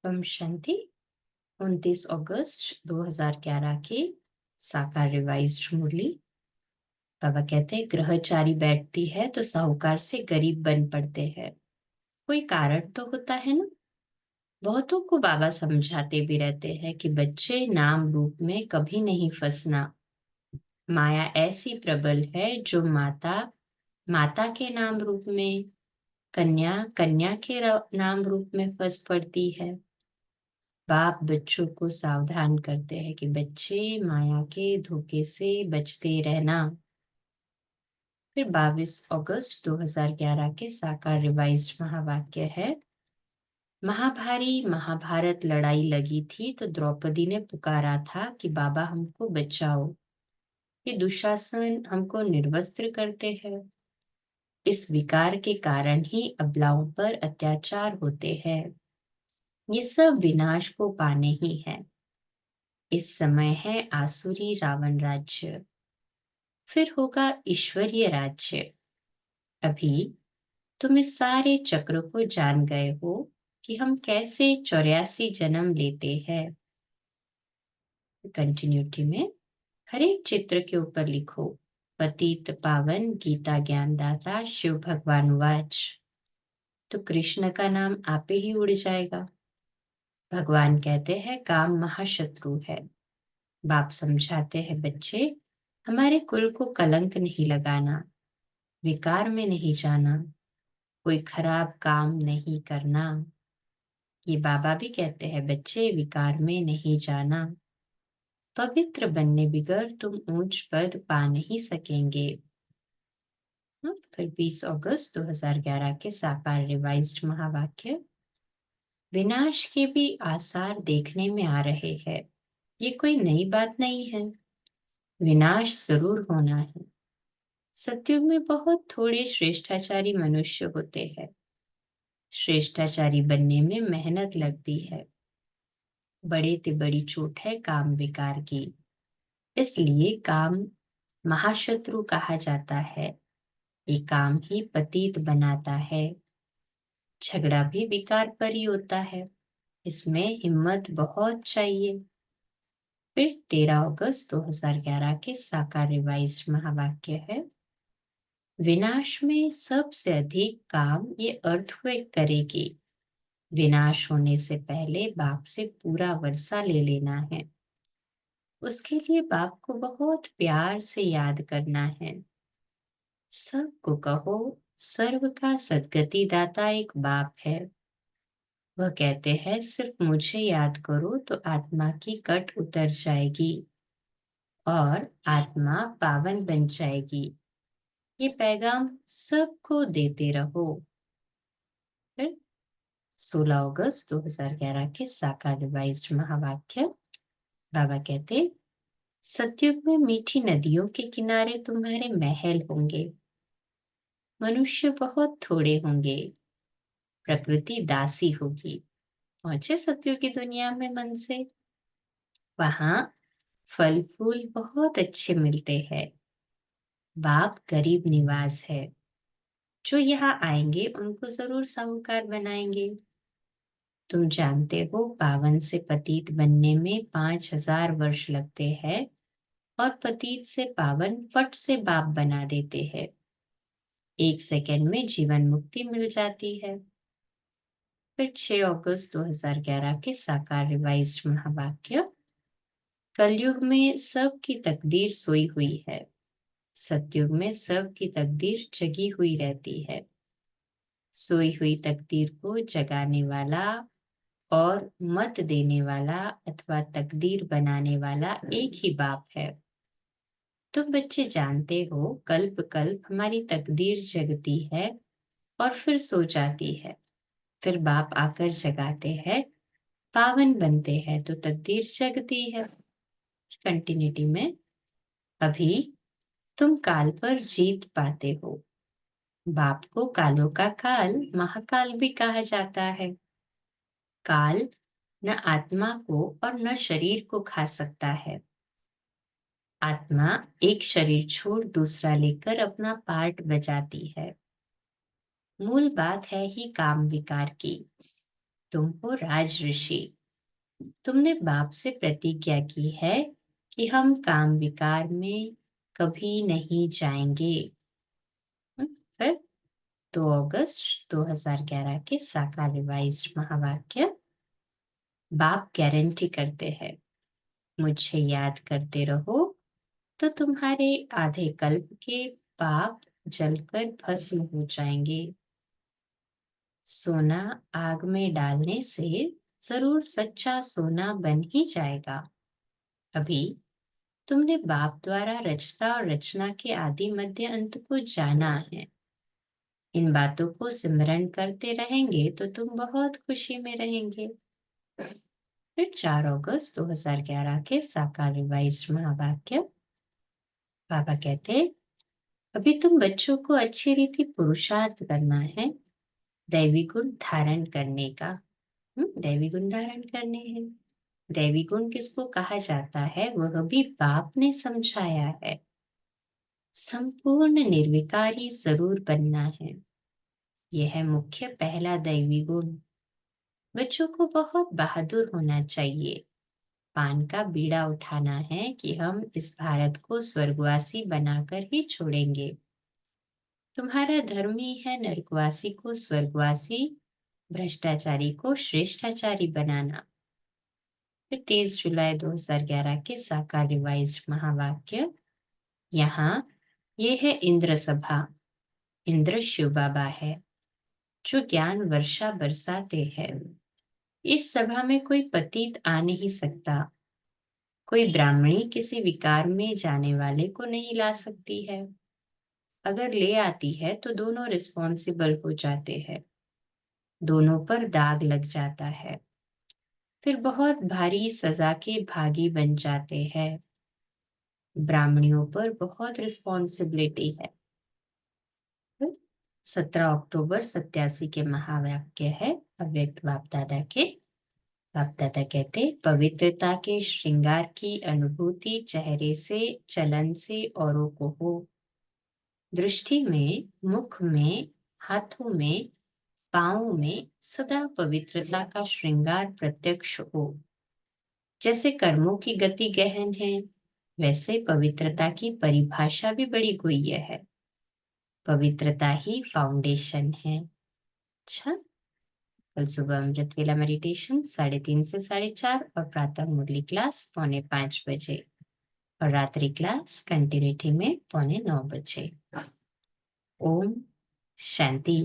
ओम शांति। 29 अगस्त 2011 की साकार रिवाइज्ड मुरली। बाबा कहते हैं, ग्रहचारी बैठती है तो साहूकार से गरीब बन पड़ते हैं। कोई कारण तो होता है ना। बहुतों को बाबा समझाते भी रहते हैं कि बच्चे नाम रूप में कभी नहीं फंसना। माया ऐसी प्रबल है जो माता माता के नाम रूप में, कन्या कन्या के नाम रूप में फंस पड़ती है। बाप बच्चों को सावधान करते हैं कि बच्चे माया के धोखे से बचते रहना। फिर 22 अगस्त 2011 के साकार रिवाइज्ड महावाक्य है, महाभारी महाभारत लड़ाई लगी थी तो द्रौपदी ने पुकारा था कि बाबा हमको बचाओ, ये दुशासन हमको निर्वस्त्र करते हैं। इस विकार के कारण ही अबलाओं पर अत्याचार होते हैं। ये सब विनाश को पाने ही है। इस समय है आसुरी रावण राज्य, फिर होगा ईश्वरीय राज्य। अभी तुम इस सारे चक्र को जान गए हो कि हम कैसे 84 जन्म लेते हैं। कंटिन्यूटी में हर एक चित्र के ऊपर लिखो, पतित पावन गीता ज्ञानदाता शिव भगवान वाच। तो कृष्ण का नाम आपे ही उड़ जाएगा। भगवान कहते हैं काम महाशत्रु है। बाप समझाते हैं, बच्चे हमारे कुल को कलंक नहीं लगाना, विकार में नहीं जाना, कोई खराब काम नहीं करना। ये बाबा भी कहते हैं, बच्चे विकार में नहीं जाना, पवित्र बनने बिगर तुम ऊंच पद पा नहीं सकेंगे। फिर 20 अगस्त 2011 के साकार रिवाइज्ड महावाक्य, विनाश के भी आसार देखने में आ रहे हैं। ये कोई नई बात नहीं है, विनाश जरूर होना है। सतयुग में बहुत थोड़े श्रेष्ठाचारी मनुष्य होते हैं। श्रेष्ठाचारी बनने में मेहनत लगती है। बड़े ते बड़ी चोट है काम विकार की, इसलिए काम महाशत्रु कहा जाता है। ये काम ही पतित बनाता है। झगड़ा भी विकार पर ही होता है, इसमें हिम्मत बहुत चाहिए। फिर 13 अगस्त 2011 के साकार रिवाइज्ड महावाक्य है, विनाश में सबसे अधिक काम ये अर्थक्वेक करेगी। विनाश होने से पहले बाप से पूरा वर्षा ले लेना है। उसके लिए बाप को बहुत प्यार से याद करना है। सबको कहो, सर्व का सद्गति दाता एक बाप है। वह कहते हैं, सिर्फ मुझे याद करो तो आत्मा की कट उतर जाएगी और आत्मा पावन बन जाएगी। ये पैगाम सबको देते रहो। फिर 16 अगस्त 2011 के साकार रिवाइज्ड महावाक्य, बाबा कहते, सतयुग में मीठी नदियों के किनारे तुम्हारे महल होंगे। मनुष्य बहुत थोड़े होंगे, प्रकृति दासी होगी। पहुंचे सतयुग की दुनिया में मन से, वहां फल फूल बहुत अच्छे मिलते हैं। बाप गरीब निवाज है। जो यहाँ आएंगे उनको जरूर साहूकार बनाएंगे। तुम जानते हो पावन से पतित बनने में 5000 वर्ष लगते हैं और पतित से पावन फट से बाप बना देते हैं। 1 सेकंड में जीवन मुक्ति मिल जाती है। फिर 6 अगस्त 2011 के साकार रिवाइज्ड महावाक्य, कलयुग में सबकी तकदीर सोई हुई है, सतयुग में सबकी तकदीर जगी हुई रहती है। सोई हुई तकदीर को जगाने वाला और मत देने वाला अथवा तकदीर बनाने वाला एक ही बाप है। तुम बच्चे जानते हो, कल्प कल्प हमारी तकदीर जगती है और फिर सो जाती है। फिर बाप आकर जगाते हैं, पावन बनते हैं तो तकदीर जगती है। कंटिन्यूटी में, अभी तुम काल पर जीत पाते हो। बाप को कालों का काल महाकाल भी कहा जाता है। काल न आत्मा को और न शरीर को खा सकता है। आत्मा एक शरीर छोड़ दूसरा लेकर अपना पार्ट बजाती है। मूल बात है ही काम विकार की। तुम हो राज ऋषि। तुमने बाप से प्रतिज्ञा की है कि हम काम विकार में कभी नहीं जाएंगे। फिर 2 अगस्त 2011 के साकार रिवाइज्ड महावाक्य। बाप गारंटी करते हैं, मुझे याद करते रहो तो तुम्हारे आधे कल्प के पाप जलकर भस्म हो जाएंगे। सोना आग में डालने से जरूर सच्चा सोना बन ही जाएगा। अभी तुमने बाप द्वारा रचता और रचना के आदि मध्य अंत को जाना है। इन बातों को सिमरन करते रहेंगे तो तुम बहुत खुशी में रहेंगे। फिर 4 अगस्त 2011 के साकार रिवाइज्ड महावाक्य। बाबा कहते, अभी तुम बच्चों को अच्छी रीति पुरुषार्थ करना है दैवी गुण धारण करने का। दैवी गुण धारण करने हैं। दैवी गुण किसको कहा जाता है वह भी बाप ने समझाया है। संपूर्ण निर्विकारी जरूर बनना है, यह है मुख्य पहला दैवी गुण। बच्चों को बहुत बहादुर होना चाहिए। पान का बीड़ा उठाना है कि हम इस भारत को स्वर्गवासी बनाकर ही छोड़ेंगे। तुम्हारा धर्म ही है नरकवासी को स्वर्गवासी, भ्रष्टाचारी को श्रेष्ठाचारी बनाना। फिर 30 जुलाई 2011 के साकार रिवाइज्ड महावाक्य। यहाँ ये है इंद्र सभा। इंद्र शिव बाबा है जो ज्ञान वर्षा बरसाते हैं। इस सभा में कोई पतित आ नहीं सकता। कोई ब्राह्मणी किसी विकार में जाने वाले को नहीं ला सकती है। अगर ले आती है तो दोनों रिस्पॉन्सिबल हो जाते हैं, दोनों पर दाग लग जाता है, फिर बहुत भारी सजा के भागी बन जाते हैं। ब्राह्मणियों पर बहुत रिस्पॉन्सिबिलिटी है। 17 अक्टूबर 87 के महावाक्य है अव्यक्त बाप दादा के। बाप दादा कहते, पवित्रता के श्रृंगार की अनुभूति चेहरे से, चलन से औरों को हो। दृष्टि में, मुख में, हाथों में, पांवों में सदा पवित्रता का श्रृंगार प्रत्यक्ष हो। जैसे कर्मों की गति गहन है, वैसे पवित्रता की परिभाषा भी बड़ी गुह्य है। पवित्रता ही फाउंडेशन है। अच्छा, कल सुबह अमृत वेला मेडिटेशन 3:30 से 4:30 और प्रातः मुरली क्लास 4:45 बजे और रात्रि क्लास कंटिन्यूटी में 8:45 बजे। ओम शांति।